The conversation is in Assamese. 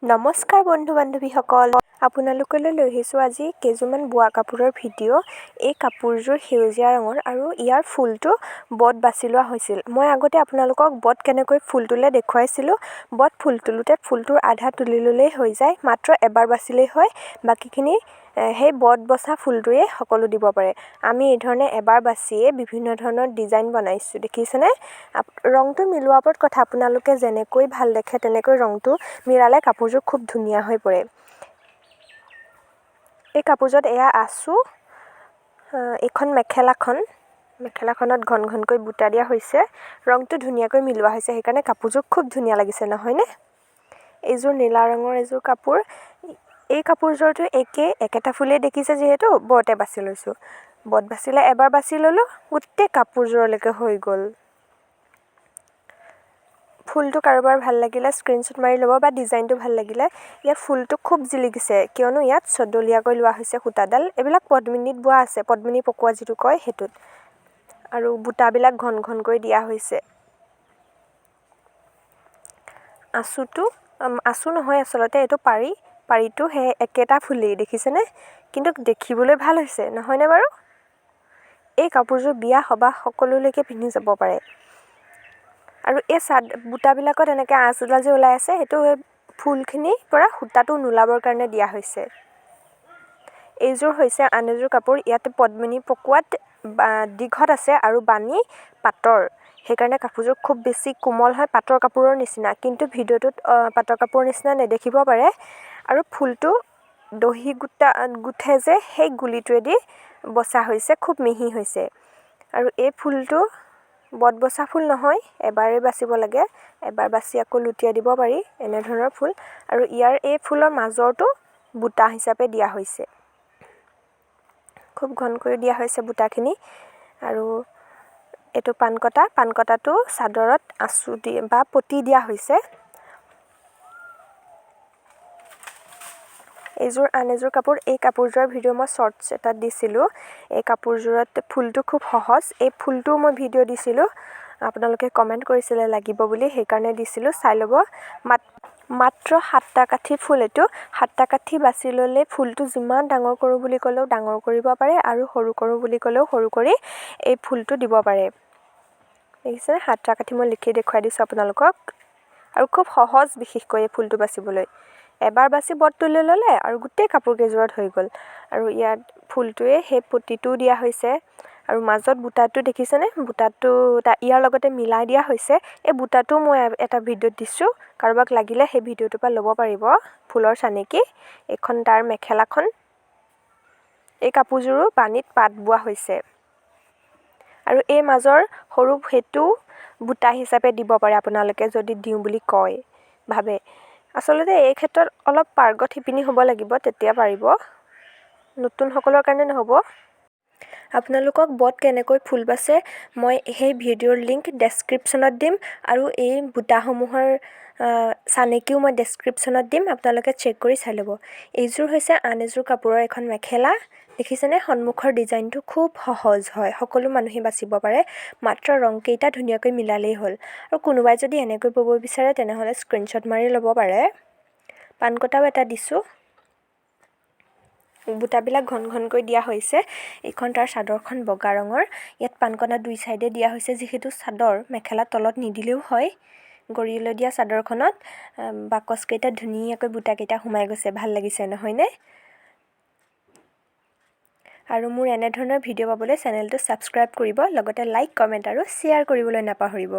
নমস্কাৰ বন্ধু বান্ধৱীসকল, আপোনালোকলৈ লৈ আহিছোঁ আজি কেইযোৰমান বোৱা কাপোৰৰ ভিডিঅ'। এই কাপোৰযোৰ সেউজীয়া ৰঙৰ আৰু ইয়াৰ ফুলটো বত বাছি লোৱা হৈছিল। মই আগতে আপোনালোকক বত কেনেকৈ ফুল তোলে দেখুৱাইছিলোঁ। বত ফুল তোলোতে ফুলটোৰ আধা তুলি ল'লেই হৈ যায়, মাত্ৰ এবাৰ বাছিলেই হয়। বাকীখিনি সেই বত বচা ফুলটোৱে সকলো দিব পাৰে। আমি এই ধৰণে এবাৰ বাছিয়ে বিভিন্ন ধৰণৰ ডিজাইন বনাইছোঁ, দেখিছেনে? ৰংটো মিলোৱাৰ ওপৰত কথা, আপোনালোকে যেনেকৈ ভাল দেখে তেনেকৈ ৰংটো মিলালে কাপোৰযোৰ খুব ধুনীয়া হৈ পৰে। এই কাপোৰযোৰত এয়া আঁচু, এইখন মেখেলাখনত ঘন ঘনকৈ বুটা দিয়া হৈছে। ৰংটো ধুনীয়াকৈ মিলোৱা হৈছে, সেইকাৰণে কাপোৰযোৰ খুব ধুনীয়া লাগিছে, নহয়নে? এইযোৰ নীলা ৰঙৰ এযোৰ কাপোৰ। এই কাপোৰযোৰতো একেটা ফুলেই দেখিছে যিহেতু বতে বাছি লৈছোঁ। বত বাচিলে এবাৰ বাছি ল'লোঁ, গোটেই কাপোৰযোৰলৈকে হৈ গ'ল। ফুলটো কাৰোবাৰ ভাল লাগিলে স্ক্ৰীনশ্বট মাৰি ল'ব বা ডিজাইনটো ভাল লাগিলে। ইয়াত ফুলটো খুব জিলিকিছে, কিয়নো ইয়াত চদলীয়াকৈ লোৱা হৈছে সূতাডাল। এইবিলাক পদ্মিনীত বোৱা আছে, পদ্মিনী পকোৱা যিটো কয় সেইটোত। আৰু বুটাবিলাক ঘন ঘনকৈ দিয়া হৈছে। আঁচু নহয় আচলতে, এইটো পাৰিটো সেই একেটা ফুলেই, দেখিছেনে? কিন্তু দেখিবলৈ ভাল হৈছে, নহয়নে বাৰু? এই কাপোৰযোৰ বিয়া সবাহ সকলোলৈকে পিন্ধি যাব পাৰে। আৰু এই বুটাবিলাকত এনেকৈ আঁচ এডাল যে ওলাই আছে, সেইটো ফুলখিনিৰ পৰা সূতাটো নোলাবৰ কাৰণে দিয়া হৈছে। এইযোৰ হৈছে আন এযোৰ কাপোৰ। ইয়াতে পদ্মিনী পকোৱাত দীঘত আছে আৰু বানী পাতৰ। সেইকাৰণে কাপোৰযোৰ খুব বেছি কোমল হয়, পাটৰ কাপোৰৰ নিচিনা। কিন্তু ভিডিঅ'টোত পাটৰ কাপোৰৰ নিচিনা নেদেখিব পাৰে। আৰু ফুলটো দহি গুঠে যে সেই গুলিটোৱেদি বচা হৈছে, খুব মিহি হৈছে। আৰু এই ফুলটো বত বচা ফুল নহয়, এবাৰেই বাচিব লাগে। এবাৰ বাচি আকৌ লুটিয়াই দিব পাৰি, এনেধৰণৰ ফুল। আৰু ইয়াৰ এই ফুলৰ মাজৰটো বুটা হিচাপে দিয়া হৈছে। খুব ঘনকৈ দিয়া হৈছে বুটাখিনি। আৰু এইটো পানকটাটো চাদৰত আঁচু দি বা পতি দিয়া হৈছে। এইযোৰ আন এযোৰ কাপোৰ। এই কাপোৰযোৰৰ ভিডিঅ' মই শ্বৰ্টছ এটাত দিছিলোঁ। এই কাপোৰযোৰত ফুলটো খুব সহজ। এই ফুলটোও মই ভিডিঅ' দিছিলোঁ, আপোনালোকে কমেণ্ট কৰিছিলে লাগিব বুলি, সেইকাৰণে দিছিলোঁ, চাই ল'ব। মাত্ৰ 7টা কাঠি ফুল এইটো। 7টা কাঠি বাছি ল'লে ফুলটো যিমান ডাঙৰ কৰোঁ বুলি ক'লেও ডাঙৰ কৰিব পাৰে, আৰু সৰু কৰোঁ বুলি ক'লেও সৰু কৰি এই ফুলটো দিব পাৰে। দেখিছেনে? 7টা কাঠি মই লিখি দেখুৱাই দিছোঁ আপোনালোকক। আৰু খুব সহজ বিশেষকৈ এই ফুলটো বাচিবলৈ। এবাৰ বাছি বত তুলি ল'লে আৰু গোটেই কাপোৰ কেইযোৰত হৈ গ'ল। আৰু ইয়াত ফুলটোৱে সেই পতিটোও দিয়া হৈছে। আৰু মাজত বুটাটো দেখিছেনে? বুটাটো ইয়াৰ লগতে মিলাই দিয়া হৈছে। এই বুটাটো মই এটা ভিডিঅ'ত দিছোঁ, কাৰোবাক লাগিলে সেই ভিডিঅ'টোৰ পৰা ল'ব পাৰিব। ফুলৰ চানেকি। এইখন তাৰ মেখেলাখন। এই কাপোৰযোৰো বানীত পাত বোৱা হৈছে। আৰু এই মাজৰ সৰু সেইটো বুটা হিচাপে দিব পাৰে আপোনালোকে, যদি দিওঁ বুলি ভাবে। আচলতে এই ক্ষেত্ৰত অলপ পাৰ্গত শিপিনী হ'ব লাগিব, তেতিয়া পাৰিব। নতুনসকলৰ কাৰণে নহ'ব। আপোনালোকক বত কেনেকৈ ফুল বাচে মই সেই ভিডিঅ'ৰ লিংক ডেছক্ৰিপশ্যনত দিম, আৰু এই বুটাসমূহৰ চানেকিও মই ডেছক্ৰিপশ্যনত দিম, আপোনালোকে চেক কৰি চাই ল'ব। এইযোৰ হৈছে আন এযোৰ কাপোৰৰ এখন মেখেলা। দেখিছেনে? সন্মুখৰ ডিজাইনটো খুব সহজ হয়, সকলো মানুহে বাচিব পাৰে। মাত্ৰ ৰংকেইটা ধুনীয়াকৈ মিলালেই হ'ল। আৰু কোনোবাই যদি এনেকৈ ব'ব বিচাৰে তেনেহ'লে স্ক্ৰীনশ্বট মাৰি ল'ব পাৰে। পানকটাও এটা দিছোঁ। বুটাবিলাক ঘন ঘনকৈ দিয়া হৈছে। এইখন তাৰ চাদৰখন বগা ৰঙৰ। ইয়াত পানকটা দুই চাইডে দিয়া হৈছে, যিহেতু চাদৰ মেখেলা তলত নিদিলেও হয়। গৰিলৈ দিয়া চাদৰখনত বাকচকেইটাত ধুনীয়াকৈ বুটাকেইটা সোমাই গৈছে, ভাল লাগিছে, নহয়নে? আৰু মোৰ এনেধৰণৰ ভিডিঅ' পাবলৈ চেনেলটো ছাবস্ক্ৰাইব কৰিব, লগতে লাইক, কমেণ্ট আৰু শ্বেয়াৰ কৰিবলৈ নাপাহৰিব।